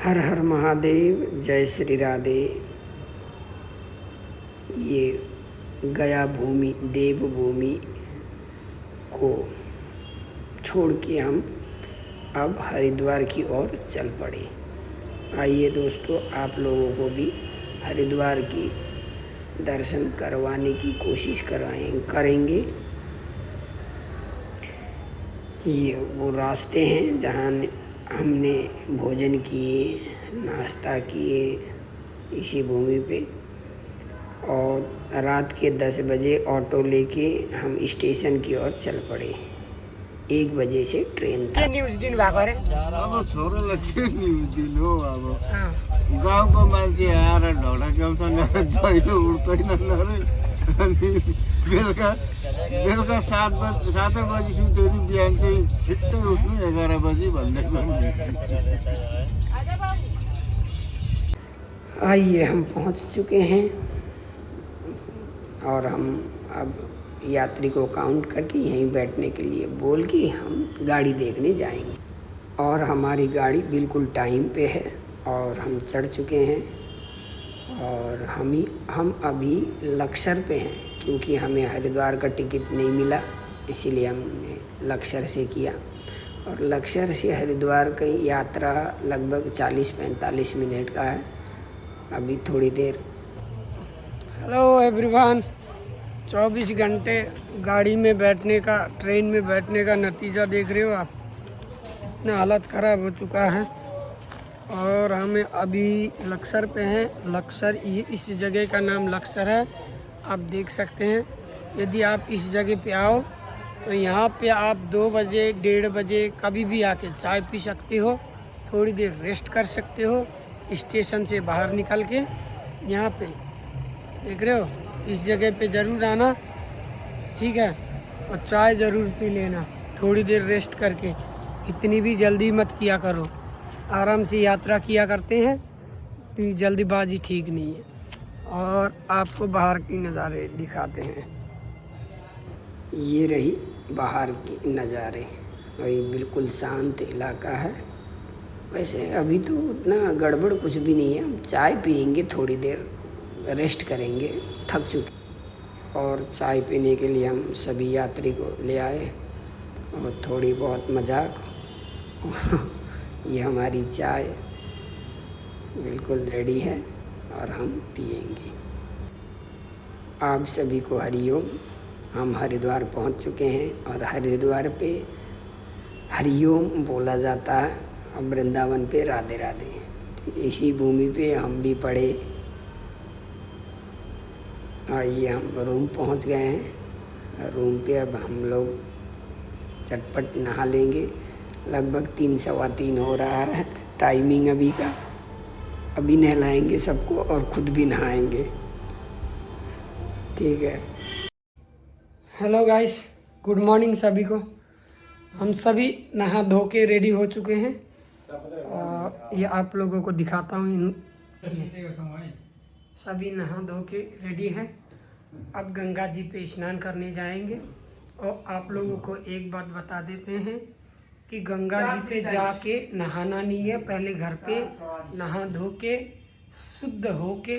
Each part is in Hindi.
हर हर महादेव, जय श्री राधे। ये गया भूमि देवभूमि को छोड़ के हम अब हरिद्वार की ओर चल पड़े। आइए दोस्तों, आप लोगों को भी हरिद्वार की दर्शन करवाने की कोशिश करेंगे। ये वो रास्ते हैं जहाँ हमने भोजन किए, नाश्ता किए इसी भूमि पे, और रात के 10 बजे ऑटो लेके हम स्टेशन की ओर चल पड़े। 1 बजे से ट्रेन था। न्यूज दिन भएको अरे अब छोरालाई के न्युज दिनु अब गाउँको मान्छे आएर ढोडा क्याउँछन् दैलो उठ्दैन अरे अनि बेलुका 7 बजी सुत्यो नि बिहान चाहिँ छिट्टै उठ्नु 11 बजी भन्दैछ। आइए, हम पहुंच चुके हैं और हम अब यात्री को काउंट करके यहीं बैठने के लिए बोल के हम गाड़ी देखने जाएंगे। और हमारी गाड़ी बिल्कुल टाइम पे है और हम चढ़ चुके हैं। और हम अभी लक्सर पे हैं, क्योंकि हमें हरिद्वार का टिकट नहीं मिला, इसीलिए हमने लक्सर से किया। और लक्सर से हरिद्वार की यात्रा लगभग 40-45 मिनट का है। अभी थोड़ी देर। हेलो एवरीवन, 24 घंटे गाड़ी में बैठने का, ट्रेन में बैठने का नतीजा देख रहे हो आप। इतना हालत ख़राब हो चुका है। और हमें अभी लक्सर पे हैं। लक्सर, ये इस जगह का नाम लक्सर है, आप देख सकते हैं। यदि आप इस जगह पे आओ तो यहाँ पे आप 2 बजे 1:30 बजे कभी भी आके चाय पी सकते हो, थोड़ी देर रेस्ट कर सकते हो स्टेशन से बाहर निकल के। यहाँ पे देख रहे हो, इस जगह पे ज़रूर आना, ठीक है। और चाय ज़रूर पी लेना थोड़ी देर रेस्ट करके। इतनी भी जल्दी मत किया करो, आराम से यात्रा किया करते हैं, इतनी जल्दीबाजी ठीक नहीं है। और आपको बाहर की नज़ारे दिखाते हैं। ये रही बाहर की नज़ारे, और ये बिल्कुल शांत इलाका है। वैसे अभी तो उतना गड़बड़ कुछ भी नहीं है। हम चाय पियेंगे, थोड़ी देर रेस्ट करेंगे, थक चुके। और चाय पीने के लिए हम सभी यात्री को ले आए और थोड़ी बहुत मजाक। ये हमारी चाय बिल्कुल रेडी है और हम पियेंगे। आप सभी को हरिओम। हम हरिद्वार पहुंच चुके हैं और हरिद्वार पे हरिओम बोला जाता है और वृंदावन पे राधे राधे। इसी भूमि पे हम भी पढ़े। आइए, हम रूम पहुंच गए हैं। रूम पे अब हम लोग झटपट नहा लेंगे। लगभग 3-3:15 हो रहा है टाइमिंग अभी का। अभी नहलाएंगे सबको और खुद भी नहाएंगे, ठीक है। हेलो गाइस, गुड मॉर्निंग सभी को। हम सभी नहा धो के रेडी हो चुके हैं और ये आप लोगों को दिखाता हूँ। सभी नहा धो के रेडी हैं। अब गंगा जी पे स्नान करने जाएंगे। और आप लोगों को एक बात बता देते हैं कि गंगा जी पे जाके नहाना नहीं है। पहले घर पे नहा धो के शुद्ध हो के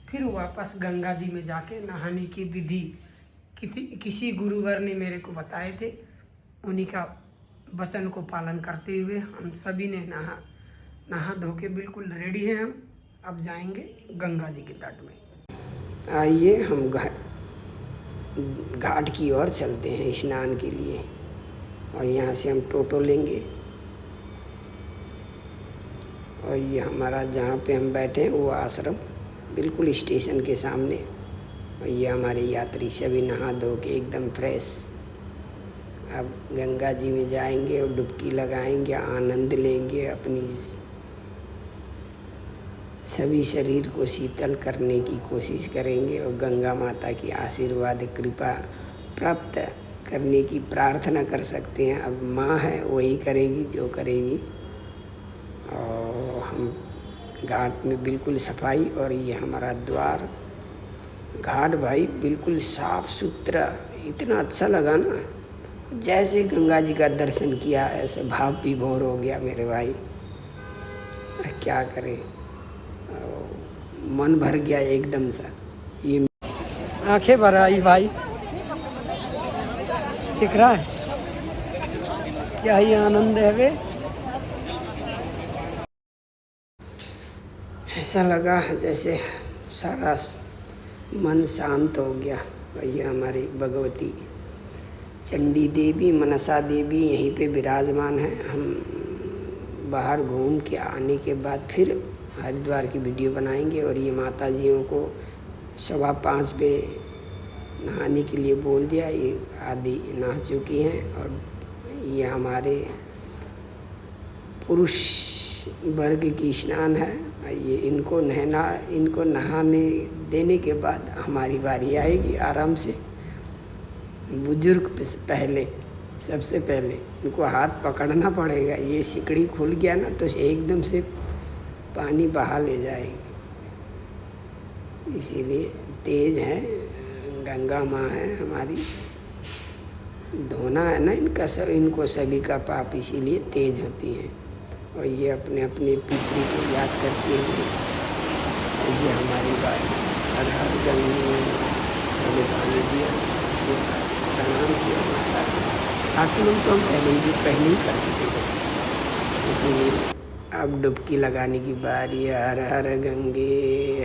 फिर वापस गंगा जी में जाके नहाने की विधि किसी गुरुवर ने मेरे को बताए थे। उन्हीं का वचन को पालन करते हुए हम सभी ने नहा धो के बिल्कुल रेडी हैं। हम अब जाएंगे गंगा जी के तट में। आइए, हम घाट की ओर चलते हैं स्नान के लिए। और यहाँ से हम टोटो लेंगे। और ये हमारा जहाँ पे हम बैठे हैं वो आश्रम बिल्कुल स्टेशन के सामने। और ये हमारे यात्री सभी नहा धो के एकदम फ्रेश अब गंगा जी में जाएंगे और डुबकी लगाएंगे, आनंद लेंगे, अपनी सभी शरीर को शीतल करने की कोशिश करेंगे और गंगा माता की आशीर्वाद कृपा प्राप्त करने की प्रार्थना कर सकते हैं। अब माँ है, वही करेगी जो करेगी। और हम घाट में बिल्कुल सफाई, और ये हमारा द्वार। घाट भाई बिल्कुल साफ सुथरा, इतना अच्छा लगा ना, जैसे गंगा जी का दर्शन किया ऐसे भाव विभोर हो गया मेरे भाई। क्या करें, मन भर गया एकदम सा। ये आंखें भर आई भाई, दिख रहा है क्या ही आनंद है वे। ऐसा लगा जैसे सारा मन शांत हो गया। भैया हमारी भगवती चंडी देवी, मनसा देवी यहीं पे विराजमान है। हम बाहर घूम के आने के बाद फिर हरिद्वार की वीडियो बनाएंगे। और ये माता जियों को 5:15 पे नहाने के लिए बोल दिया, ये आदि नहा चुकी हैं। और ये हमारे पुरुष वर्ग की स्नान है। ये इनको नहाने देने के बाद हमारी बारी आएगी आराम से। बुजुर्ग पहले, सबसे पहले इनको हाथ पकड़ना पड़ेगा। ये सिकड़ी खुल गया ना तो एकदम से पानी बहा ले जाएगी, इसीलिए तेज है। गंगा माँ है हमारी, धोना है ना इनको सभी का पाप, इसीलिए तेज होती हैं। और ये अपने अपने पितरी को याद करती हैं। तो ये हमारी बारी। हर हर गंगे पहले पानी दिया, उसके बाद प्रणाम किया माता का। आचमन तो हम पहले ही कर चुके थे, इसीलिए अब डुबकी लगाने की बारी। हर हर गंगे,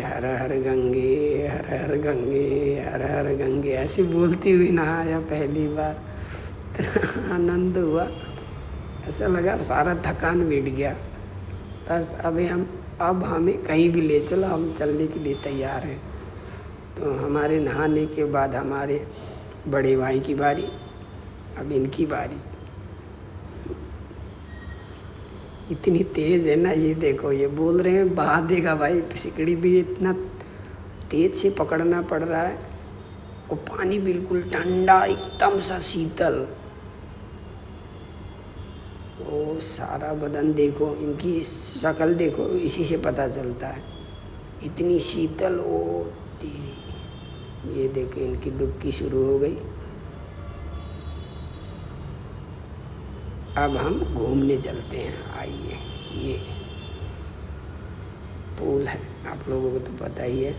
हर हर गंगे, हर हर गंगे, हर हर गंगे, ऐसे बोलते हुए नहाया पहली बार। आनंद हुआ, ऐसा लगा सारा थकान मिट गया। बस अब हमें कहीं भी ले चलो, हम चलने के लिए तैयार हैं। तो हमारे नहाने के बाद हमारे बड़े भाई की बारी, अब इनकी बारी। इतनी तेज़ है ना, ये देखो, ये बोल रहे हैं बहा देगा भाई। सिकड़ी भी इतना तेज से पकड़ना पड़ रहा है। और पानी बिल्कुल ठंडा, एकदम सा शीतल। ओ सारा बदन देखो, इनकी शक्ल देखो, इसी से पता चलता है इतनी शीतल। ओ तेरी, ये देखो इनकी डुबकी शुरू हो गई। अब हम घूमने चलते हैं। आइए, ये पूल है, आप लोगों को तो पता ही है।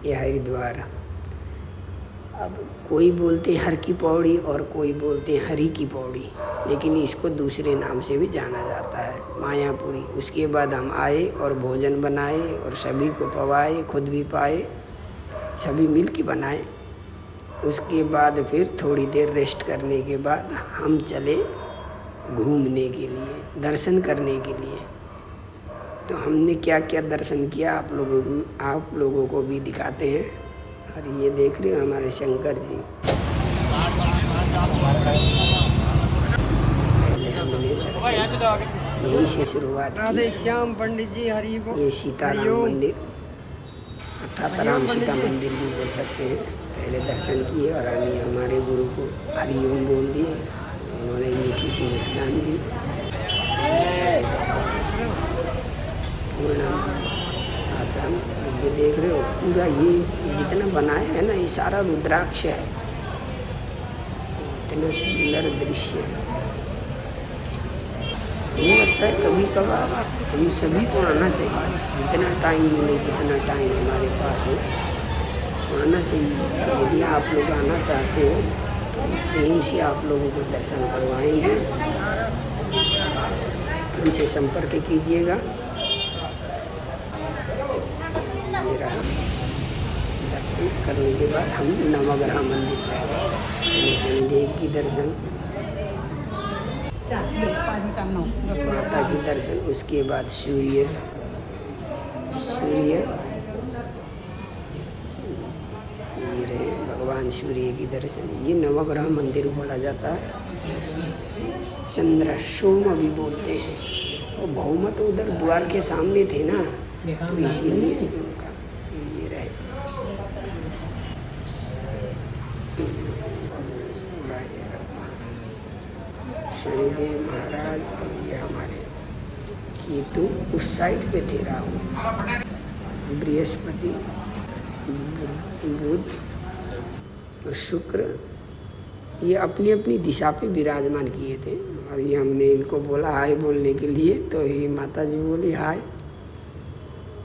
ये हरिद्वार। अब कोई बोलते हैं हर की पौड़ी और कोई बोलते हैं हरी की पौड़ी, लेकिन इसको दूसरे नाम से भी जाना जाता है, मायापुरी। उसके बाद हम आए और भोजन बनाए और सभी को पवाए, खुद भी पाए, सभी मिल के बनाए। उसके बाद फिर थोड़ी देर रेस्ट करने के बाद हम चले घूमने के लिए, दर्शन करने के लिए। तो हमने क्या क्या दर्शन किया आप लोगों को भी दिखाते हैं। और ये देख रहे हो हमारे शंकर जी। पहले हमने दर्शन यहीं से शुरुआत की। राधे श्याम पंडित जी, हरि बोल। ये सीताराम मंदिर अर्थात राम सीता मंदिर भी बोल सकते हैं। पहले दर्शन किए और हमारे गुरु को हरिओम बोल दिए। उन्होंने मीठी सी मुस्कान दी। पूर्ण आश्रम, ये देख रहे हो पूरा, ये जितना बनाया है ना, ये सारा रुद्राक्ष है। इतना सुंदर दृश्य है। मुझे लगता है कभी कभार हम सभी को आना चाहिए, जितना टाइम मिले, जितना टाइम हमारे पास हो तो आना चाहिए। तो यदि आप लोग आना चाहते हो तो प्रेम से आप लोगों को दर्शन करवाएंगे। उनसे संपर्क कीजिएगा। ये रहा, दर्शन करने के बाद हम नवग्रह मंदिर गए, शनिदेव की दर्शन, माता की दर्शन। उसके बाद सूर्य ये रहे भगवान सूर्य की दर्शन। ये नवग्रह मंदिर बोला जाता है। चंद्र सोम भी बोलते हैं। और भौम तो उधर द्वार के सामने थे ना, तो इसीलिए उनका ये रहे। शनिदेव महाराज और ये हमारे केतु उस साइड पे थे। राहु, बृहस्पति, बुध और शुक्र ये अपनी अपनी दिशा पे विराजमान किए थे। और ये हमने इनको बोला हाय बोलने के लिए, तो ये माता जी बोली हाय।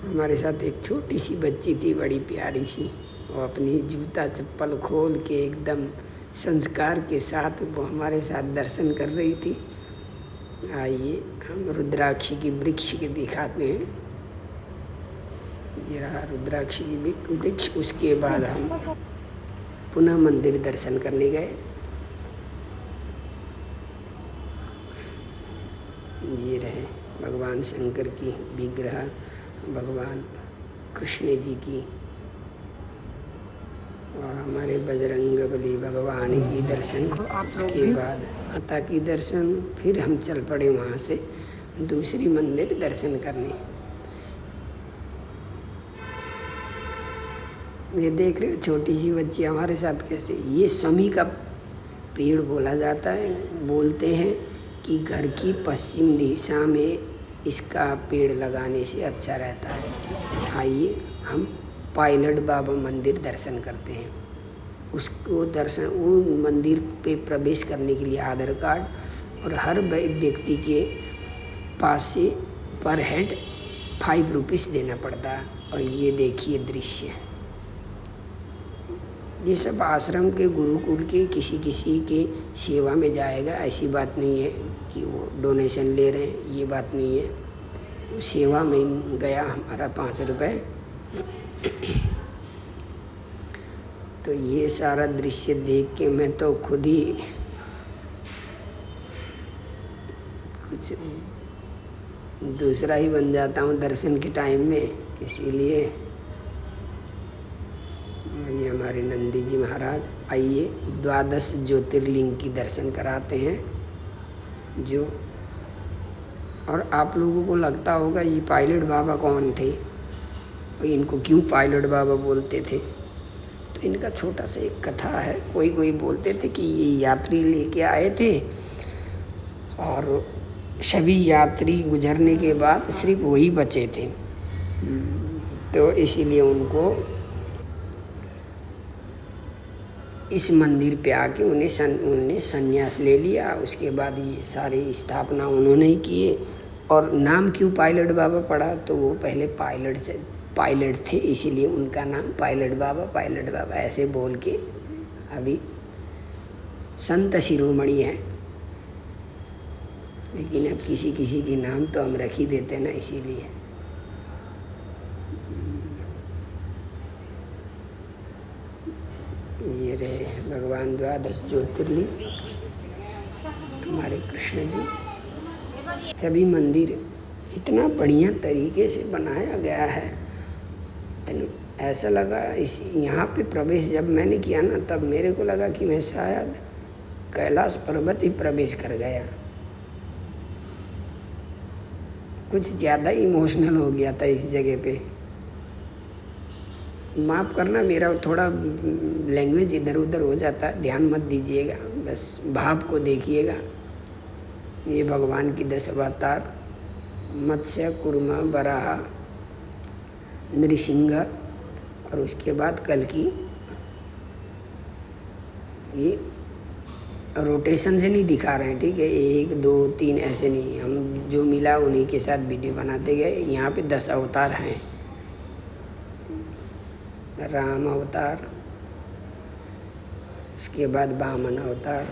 हमारे साथ एक छोटी सी बच्ची थी, बड़ी प्यारी सी, वो अपनी जूता चप्पल खोल के एकदम संस्कार के साथ वो हमारे साथ दर्शन कर रही थी। आइए हम रुद्राक्ष की वृक्ष के दिखाते हैं। ये रहा रुद्राक्ष की वृक्ष। उसके बाद हम पुनः मंदिर दर्शन करने गए। ये रहे भगवान शंकर की विग्रह, भगवान कृष्ण जी की, और हमारे बजरंगबली भगवान की दर्शन। उसके बाद माता की दर्शन। फिर हम चल पड़े वहाँ से दूसरी मंदिर दर्शन करने। ये देख रहे हो छोटी सी बच्ची हमारे साथ कैसे। ये शमी का पेड़ बोला जाता है। बोलते हैं कि घर की पश्चिम दिशा में इसका पेड़ लगाने से अच्छा रहता है। आइए हम पायलट बाबा मंदिर दर्शन करते हैं। उसको दर्शन, उन मंदिर पे प्रवेश करने के लिए आधार कार्ड और हर व्यक्ति के पास से पर हेड 5 रुपीस देना पड़ता है। और ये देखिए दृश्य, ये सब आश्रम के गुरुकुल के किसी किसी के सेवा में जाएगा। ऐसी बात नहीं है कि वो डोनेशन ले रहे हैं, ये बात नहीं है। वो सेवा में गया हमारा 5 रुपये। तो ये सारा दृश्य देख के मैं तो खुद ही कुछ दूसरा ही बन जाता हूँ दर्शन के टाइम में। इसीलिए ये हमारे नंदी जी महाराज। आइए 12 ज्योतिर्लिंग की दर्शन कराते हैं। जो और आप लोगों को लगता होगा ये पायलट बाबा कौन थे और इनको क्यों पायलट बाबा बोलते थे। तो इनका छोटा सा एक कथा है। कोई बोलते थे कि ये यात्री लेके आए थे और सभी यात्री गुजरने के बाद सिर्फ वही बचे थे, तो इसीलिए उनको इस मंदिर पे आके उन्हें संन्यास ले लिया। उसके बाद ये सारी स्थापना उन्होंने ही किए। और नाम क्यों पायलट बाबा पड़ा, तो वो पहले पायलट थे, इसीलिए उनका नाम पायलट बाबा ऐसे बोल के अभी संत शिरोमणि हैं। लेकिन अब किसी किसी के नाम तो हम रख ही देते ना, इसीलिए। ये रहे भगवान 12 ज्योतिर्लिंग हमारे कृष्ण जी। सभी मंदिर इतना बढ़िया तरीके से बनाया गया है, ऐसा लगा यहाँ पे प्रवेश जब मैंने किया ना, तब मेरे को लगा कि मैं शायद कैलाश पर्वत ही प्रवेश कर गया। कुछ ज़्यादा इमोशनल हो गया था इस जगह पे। माफ़ करना, मेरा थोड़ा लैंग्वेज इधर उधर हो जाता है, ध्यान मत दीजिएगा, बस भाव को देखिएगा। ये भगवान की 10 अवतार, मत्स्य, कुर्मा, वराह, नृसिंह, और उसके बाद कल्कि। ये रोटेशन से नहीं दिखा रहे हैं, ठीक है, 1 2 3 ऐसे नहीं, हम जो मिला उन्हीं के साथ वीडियो बनाते गए। यहाँ पे 10 अवतार हैं। राम अवतार, उसके बाद वामन अवतार,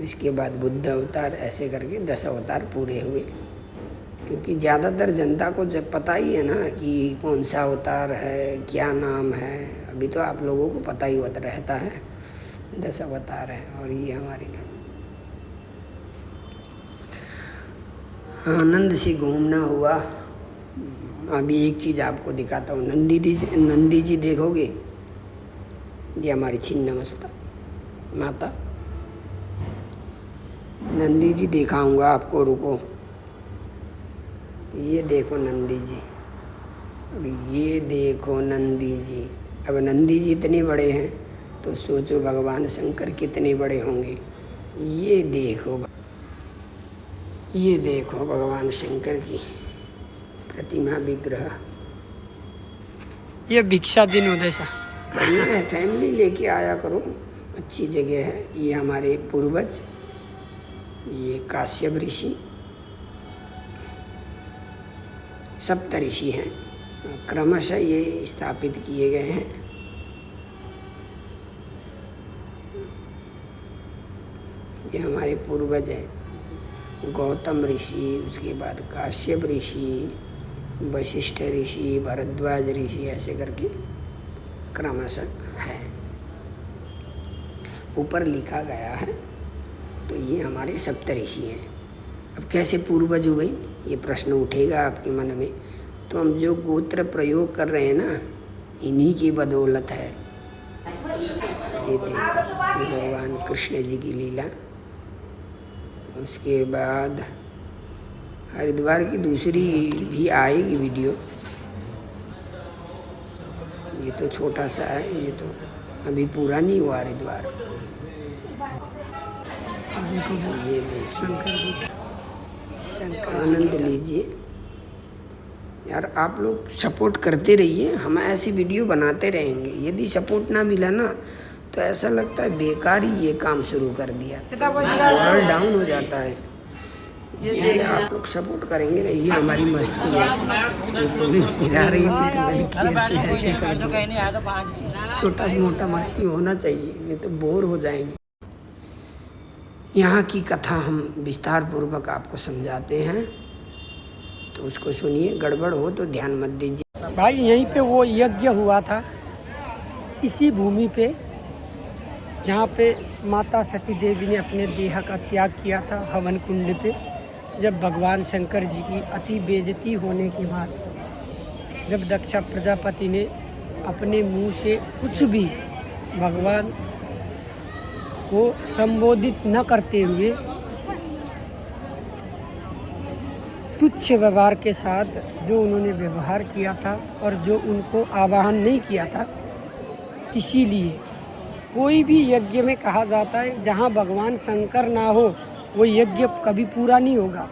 इसके बाद बुद्ध अवतार, ऐसे करके 10 अवतार पूरे हुए। क्योंकि ज़्यादातर जनता को जब पता ही है ना कि कौन सा अवतार है, क्या नाम है, अभी तो आप लोगों को पता ही रहता है 10 अवतार है। और ये हमारे आनंद से घूमना हुआ। अभी एक चीज़ आपको दिखाता हूँ। नंदी जी देखोगे, ये हमारी छिन्नमस्ता माता नंदी जी दिखाऊंगा आपको, रुको। ये देखो नंदी जी, अब ये देखो नंदी जी। अब नंदी जी इतने बड़े हैं तो सोचो भगवान शंकर कितने बड़े होंगे। ये देखो भगवान शंकर की प्रतिमा विग्रह। ये भिक्षा दिन उदय सा बढ़िया है, फैमिली लेके आया करो, अच्छी जगह है। ये हमारे पूर्वज, ये काश्यप ऋषि, सप्त ऋषि हैं, क्रमशः ये स्थापित किए गए हैं। ये हमारे पूर्वज हैं, गौतम ऋषि, उसके बाद काश्यप ऋषि, वशिष्ठ ऋषि, भरद्वाज ऋषि, ऐसे करके क्रमशः है, ऊपर लिखा गया है। तो ये हमारे सप्त ऋषि हैं। अब कैसे पूर्वज हुए ये प्रश्न उठेगा आपके मन में। तो हम जो गोत्र प्रयोग कर रहे हैं ना, इन्हीं की बदौलत है। ये देखो भगवान कृष्ण जी की लीला। उसके बाद हरिद्वार की दूसरी भी आएगी वीडियो। ये तो छोटा सा है, ये तो अभी पूरा नहीं हुआ हरिद्वार। ये देखिए, आनंद लीजिए यार। आप लोग सपोर्ट करते रहिए, हम ऐसी वीडियो बनाते रहेंगे। यदि सपोर्ट ना मिला ना तो ऐसा लगता है बेकार ही ये काम शुरू कर दिया, मोरल डाउन हो जाता है। इसलिए आप लोग सपोर्ट करेंगे ना। ये हमारी मस्ती है, ये पुलिस गिरा रही थी तो मैंने किया ऐसे कर दिया। छोटा मोटा मस्ती होना चाहिए, नहीं तो बोर हो जाएंगे। यहाँ की कथा हम विस्तार पूर्वक आपको समझाते हैं, तो उसको सुनिए। गड़बड़ हो तो ध्यान मत दीजिए। भाई यहीं पे वो यज्ञ हुआ था, इसी भूमि पे जहाँ पे माता सती देवी ने अपने देह का त्याग किया था, हवन कुंड पे। जब भगवान शंकर जी की अति बेइज्जती होने के बाद, जब दक्ष प्रजापति ने अपने मुंह से कुछ भी भगवान को संबोधित न करते हुए तुच्छ व्यवहार के साथ जो उन्होंने व्यवहार किया था और जो उनको आवाहन नहीं किया था, इसीलिए कोई भी यज्ञ में कहा जाता है जहाँ भगवान शंकर ना हो वो यज्ञ कभी पूरा नहीं होगा,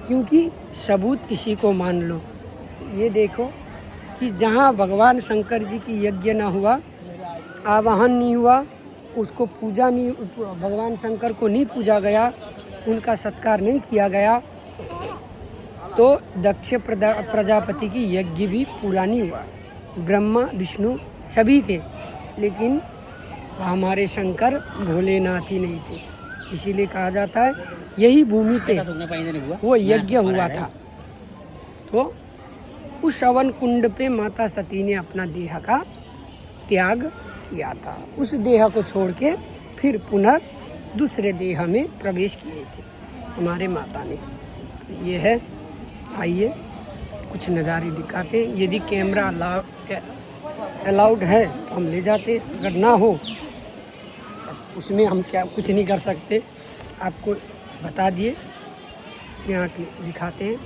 क्योंकि सबूत किसी को मान लो। ये देखो कि जहाँ भगवान शंकर जी की यज्ञ ना हुआ, आवाहन नहीं हुआ, उसको पूजा नहीं, भगवान शंकर को नहीं पूजा गया, उनका सत्कार नहीं किया गया, तो दक्ष प्रजापति की यज्ञ भी पूरा नहीं हुआ। ब्रह्मा विष्णु सभी थे, लेकिन हमारे शंकर भोलेनाथ ही नहीं थे। इसीलिए कहा जाता है यही भूमि पे वो यज्ञ हुआ था। तो उस हवन कुंड पे माता सती ने अपना देह का त्याग किया था। उस देह को छोड़ के फिर पुनः दूसरे देह में प्रवेश किए थे हमारे माता ने। ये है, आइए कुछ नज़ारे दिखाते हैं। यदि कैमरा अलाउड है तो हम ले जाते, अगर ना हो उसमें हम क्या कुछ नहीं कर सकते। आपको बता दिए, यहाँ की दिखाते हैं।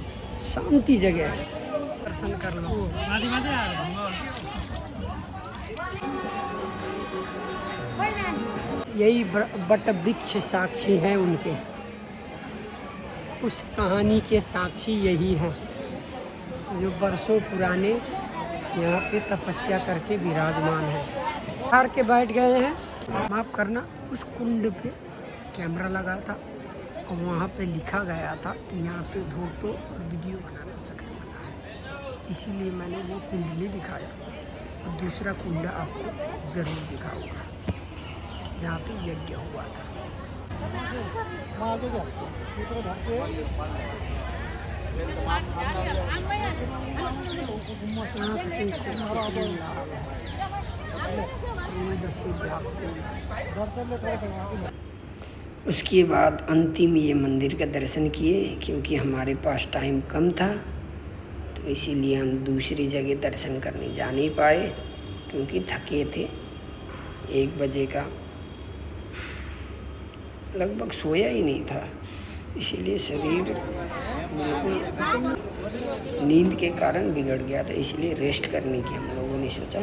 शांति जगह है, दर्शन कर लो। यही बट वृक्ष साक्षी हैं उनके, उस कहानी के साक्षी यही हैं जो बरसों पुराने यहाँ पे तपस्या करके विराजमान हैं। हार के बैठ गए हैं। माफ़ करना, उस कुंड पे कैमरा लगा था और वहाँ पे लिखा गया था कि यहाँ पे फोटो और वीडियो बनाना सख्त मना है, इसीलिए मैंने वो कुंड नहीं दिखाया। और दूसरा कुंड आपको ज़रूर दिखाऊंगा जहाँ पे यज्ञ हुआ था। उसके बाद अंतिम ये मंदिर का दर्शन किए, क्योंकि हमारे पास टाइम कम था तो इसीलिए हम दूसरी जगह दर्शन करने जा नहीं पाए, क्योंकि थके थे। 1 बजे का लगभग सोया ही नहीं था, इसीलिए शरीर बिल्कुल नींद के कारण बिगड़ गया था। इसलिए रेस्ट करने की हम लोगों ने सोचा,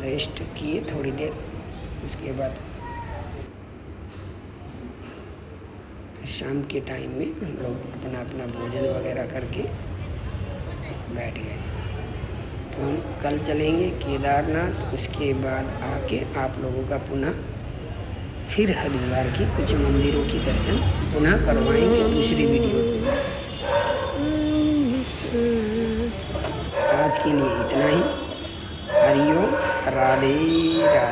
रेस्ट किए थोड़ी देर। उसके बाद शाम के टाइम में हम लोग अपना भोजन वगैरह करके बैठ गए। तो हम कल चलेंगे केदारनाथ, उसके बाद आके आप लोगों का पुनः फिर हरिद्वार की कुछ मंदिरों की दर्शन पुनः करवाएंगे दूसरी वीडियो में। आज के लिए इतना ही। हरिओम, राधे राधे।